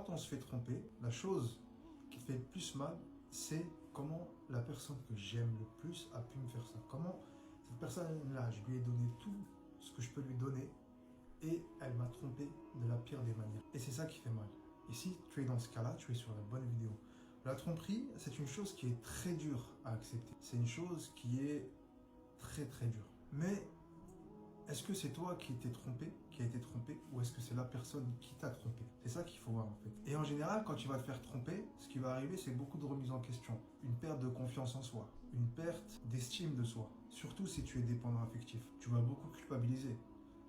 quand on se fait tromper, la chose qui fait le plus mal, c'est comment la personne que j'aime le plus a pu me faire ça. Comment cette personne-là, je lui ai donné tout ce que je peux lui donner et elle m'a trompé de la pire des manières. Et c'est ça qui fait mal. Et si tu es dans ce cas-là, tu es sur la bonne vidéo. La tromperie, c'est une chose qui est très dure à accepter. C'est une chose qui est très très dure. Mais est-ce que c'est toi qui a été trompé, ou est-ce que c'est la personne qui t'a trompé? C'est ça qu'il faut voir en fait. Et en général, quand tu vas te faire tromper, ce qui va arriver, c'est beaucoup de remise en question. Une perte de confiance en soi, une perte d'estime de soi. Surtout si tu es dépendant affectif. Tu vas beaucoup culpabiliser.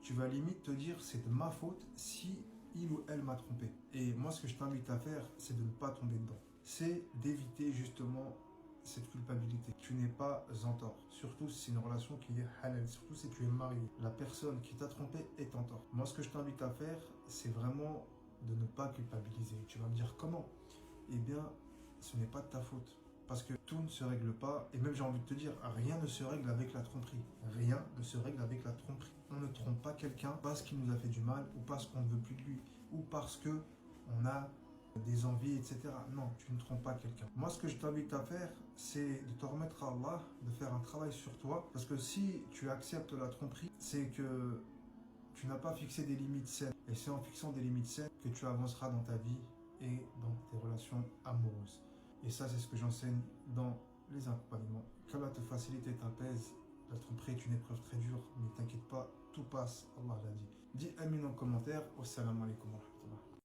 Tu vas limite te dire c'est de ma faute si il ou elle m'a trompé. Et moi, ce que je t'invite à faire, c'est de ne pas tomber dedans. C'est d'éviter justement cette culpabilité. Tu n'es pas en tort. Surtout si c'est une relation qui est halal. Surtout si tu es marié. La personne qui t'a trompé est en tort. Moi, ce que je t'invite à faire, c'est vraiment de ne pas culpabiliser. Tu vas me dire comment? Eh bien, ce n'est pas de ta faute. Parce que tout ne se règle pas, et même j'ai envie de te dire, rien ne se règle avec la tromperie. Rien ne se règle avec la tromperie. On ne trompe pas quelqu'un parce qu'il nous a fait du mal, ou parce qu'on ne veut plus de lui, ou parce que on a des envies, etc. Non, tu ne trompes pas quelqu'un. Moi, ce que je t'invite à faire, c'est de te remettre à Allah, de faire un travail sur toi, parce que si tu acceptes la tromperie, c'est que tu n'as pas fixé des limites saines. Et c'est en fixant des limites saines que tu avanceras dans ta vie et dans tes relations amoureuses. Et ça, c'est ce que j'enseigne dans les accompagnements. Qu'Allah te facilite et t'apaise. La tromperie est une épreuve très dure, mais t'inquiète pas, tout passe, Allah l'a dit. Dis amin en commentaire. Wassalamu alaikum.